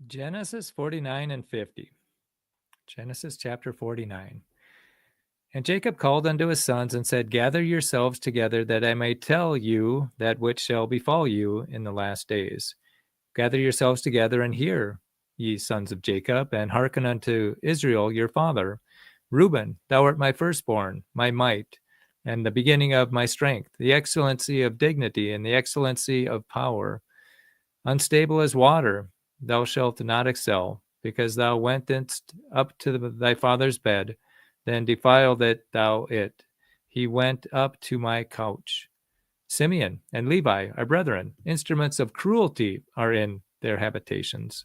Genesis 49 and 50. Genesis chapter 49. And Jacob called unto his sons and said, Gather yourselves together, that I may tell you that which shall befall you in the last days. Gather yourselves together and hear, ye sons of Jacob, and hearken unto Israel your father. Reuben, thou art my firstborn, my might, and the beginning of my strength, the excellency of dignity, and the excellency of power. Unstable as water, thou shalt not excel, because thou wentest up to thy father's bed, then defiled thou it. He went up to my couch. Simeon and Levi are brethren. Instruments of cruelty are in their habitations.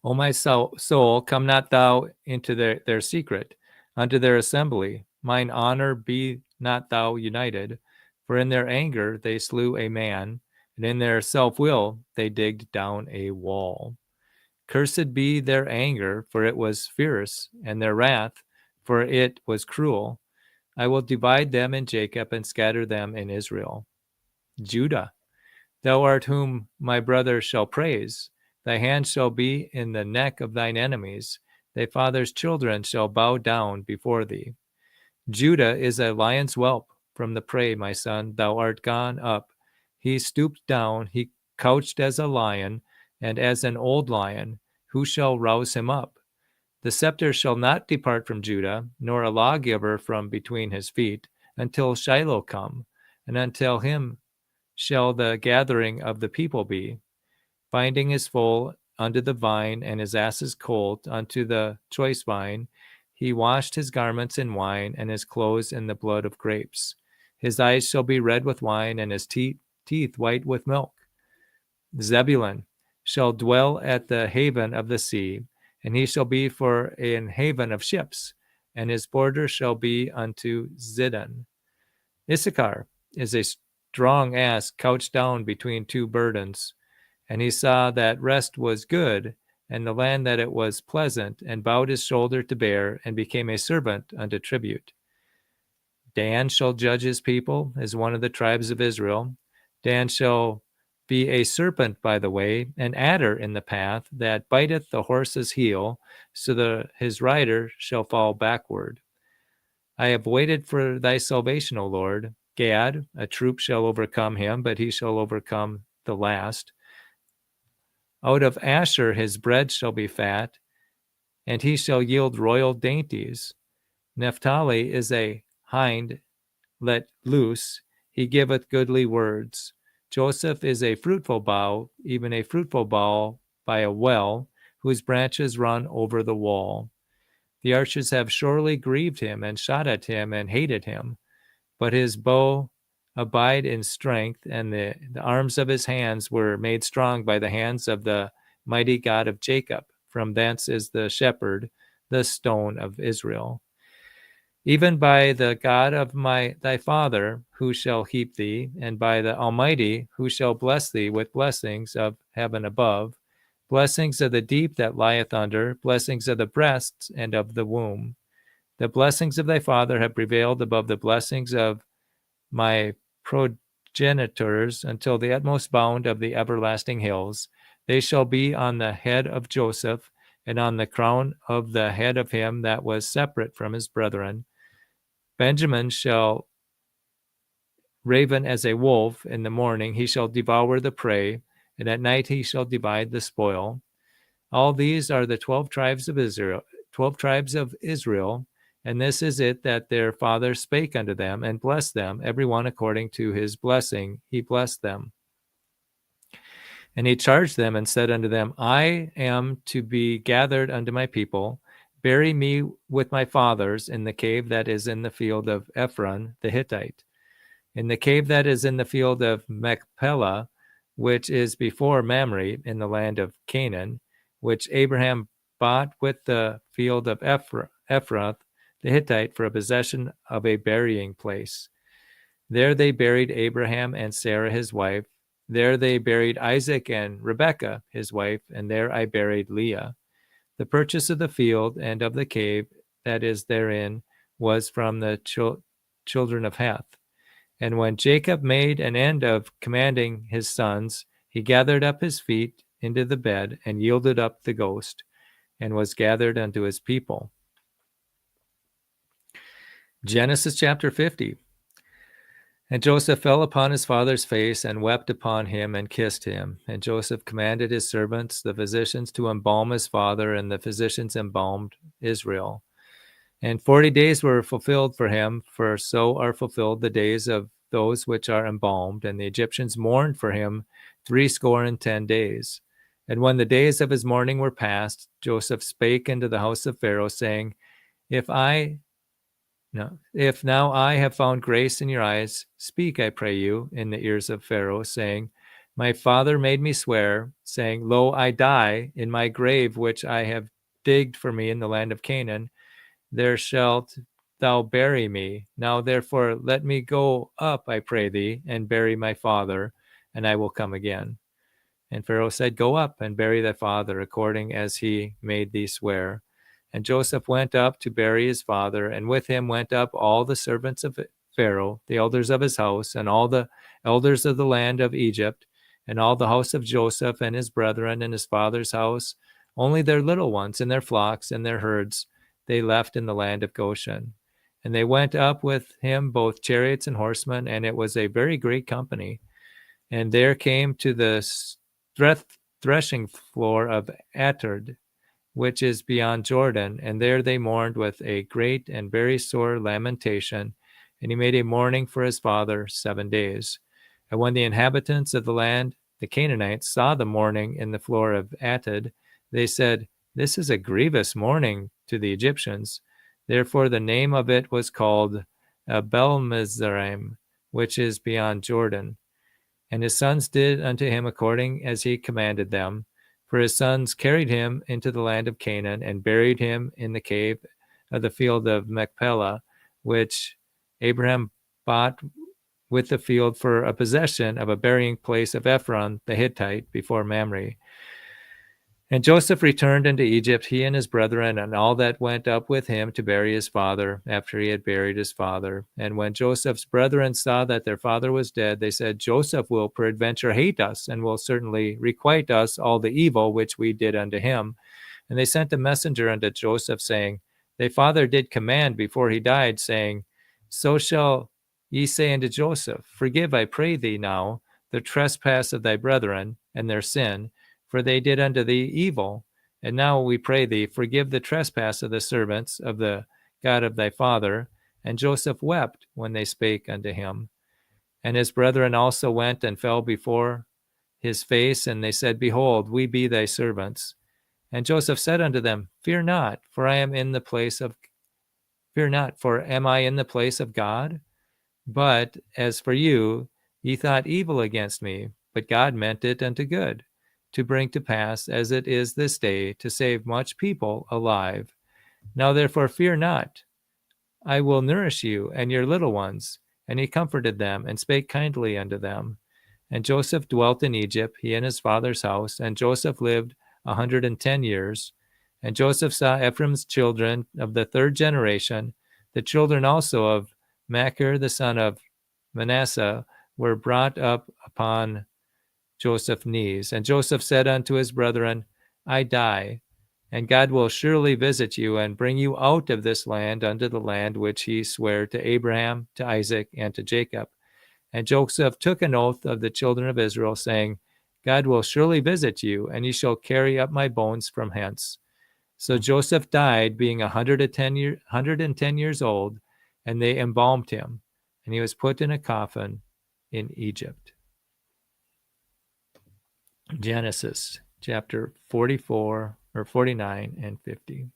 O my soul, come not thou into their secret, unto their assembly. Mine honor be not thou united. For in their anger they slew a man, and in their self-will they digged down a wall. Cursed be their anger, for it was fierce, and their wrath, for it was cruel. I will divide them in Jacob and scatter them in Israel. Judah, thou art whom my brother shall praise. Thy hand shall be in the neck of thine enemies. Thy father's children shall bow down before thee. Judah is a lion's whelp from the prey, my son. Thou art gone up. He stooped down. He couched as a lion and as an old lion. Who shall rouse him up? The scepter shall not depart from Judah, nor a lawgiver from between his feet, until Shiloh come, and until him shall the gathering of the people be. Binding his foal unto the vine, and his ass's colt unto the choice vine, he washed his garments in wine, and his clothes in the blood of grapes. His eyes shall be red with wine, and his teeth white with milk. Zebulun shall dwell at the haven of the sea, and he shall be for an haven of ships, and his border shall be unto Zidon. Issachar is a strong ass couched down between two burdens, and he saw that rest was good, and the land that it was pleasant, and bowed his shoulder to bear, and became a servant unto tribute. Dan shall judge his people as one of the tribes of Israel. Dan shall be a serpent by the way, an adder in the path, that biteth the horse's heel, so that his rider shall fall backward. I have waited for thy salvation, O Lord. Gad, a troop shall overcome him, but he shall overcome the last. Out of Asher his bread shall be fat, and he shall yield royal dainties. Naphtali is a hind let loose, he giveth goodly words. Joseph is a fruitful bough, even a fruitful bough by a well, whose branches run over the wall. The archers have surely grieved him, and shot at him, and hated him. But his bow abide in strength, and the arms of his hands were made strong by the hands of the mighty God of Jacob. From thence is the shepherd, the stone of Israel. Even by the God of thy father, who shall heap thee, and by the Almighty, who shall bless thee with blessings of heaven above, blessings of the deep that lieth under, blessings of the breasts and of the womb. The blessings of thy father have prevailed above the blessings of my progenitors until the utmost bound of the everlasting hills. They shall be on the head of Joseph, and on the crown of the head of him that was separate from his brethren. Benjamin shall raven as a wolf. In the morning he shall devour the prey, and at night he shall divide the spoil. All these are the 12 tribes of Israel, and this is it that their father spake unto them, and blessed them, every one according to his blessing he blessed them. And he charged them and said unto them, I am to be gathered unto my people. Bury me with my fathers in the cave that is in the field of Ephron the Hittite, in the cave that is in the field of Machpelah, which is before Mamre, in the land of Canaan, which Abraham bought with the field of Ephrath the Hittite for a possession of a burying place. There they buried Abraham and Sarah his wife. There they buried Isaac and Rebekah his wife, and there I buried Leah. The purchase of the field and of the cave that is therein was from the children of Heth. And when Jacob made an end of commanding his sons, he gathered up his feet into the bed and yielded up the ghost, and was gathered unto his people. Genesis chapter 50. And Joseph fell upon his father's face and wept upon him and kissed him. And Joseph commanded his servants, the physicians, to embalm his father, and the physicians embalmed Israel. And 40 days were fulfilled for him, for so are fulfilled the days of those which are embalmed. And the Egyptians mourned for him 70 days. And when the days of his mourning were past, Joseph spake into the house of Pharaoh, saying, If now I have found grace in your eyes, speak, I pray you, in the ears of Pharaoh, saying, My father made me swear, saying, Lo, I die in my grave which I have digged for me in the land of Canaan. There shalt thou bury me. Now therefore let me go up, I pray thee, and bury my father, and I will come again. And Pharaoh said, Go up and bury thy father, according as he made thee swear. And Joseph went up to bury his father, and with him went up all the servants of Pharaoh, the elders of his house, and all the elders of the land of Egypt, and all the house of Joseph and his brethren in his father's house. Only their little ones and their flocks and their herds they left in the land of Goshen. And they went up with him both chariots and horsemen, and it was a very great company. And there came to the threshing floor of Atad, which is beyond Jordan, and there they mourned with a great and very sore lamentation, and he made a mourning for his father 7 days. And when the inhabitants of the land, the Canaanites, saw the mourning in the floor of Atad, they said, This is a grievous mourning to the Egyptians. Therefore the name of it was called Abel-Mizraim, which is beyond Jordan. And his sons did unto him according as he commanded them. For his sons carried him into the land of Canaan, and buried him in the cave of the field of Machpelah, which Abraham bought with the field for a possession of a burying place of Ephron the Hittite before Mamre. And Joseph returned into Egypt, he and his brethren, and all that went up with him to bury his father, after he had buried his father. And when Joseph's brethren saw that their father was dead, they said, Joseph will peradventure hate us, and will certainly requite us all the evil which we did unto him. And they sent a messenger unto Joseph, saying, Thy father did command before he died, saying, So shall ye say unto Joseph, Forgive, I pray thee now, the trespass of thy brethren, and their sin, for they did unto thee evil. And now we pray thee, forgive the trespass of the servants of the God of thy father. And Joseph wept when they spake unto him. And his brethren also went and fell before his face, and they said, Behold, we be thy servants. And Joseph said unto them, Fear not, for am I in the place of God? But as for you, ye thought evil against me, but God meant it unto good, to bring to pass, as it is this day, to save much people alive. Now therefore fear not, I will nourish you and your little ones. And he comforted them, and spake kindly unto them. And Joseph dwelt in Egypt, he and his father's house, and Joseph lived 110 years. And Joseph saw Ephraim's children of the third generation. The children also of Machir the son of Manasseh were brought up upon Joseph's knees. And Joseph said unto his brethren, I die, and God will surely visit you, and bring you out of this land unto the land which he sware to Abraham, to Isaac, and to Jacob. And Joseph took an oath of the children of Israel, saying, God will surely visit you, and ye shall carry up my bones from hence. So Joseph died, being 110 years old, and they embalmed him, and he was put in a coffin in Egypt. Genesis chapter 44 or 49 and 50.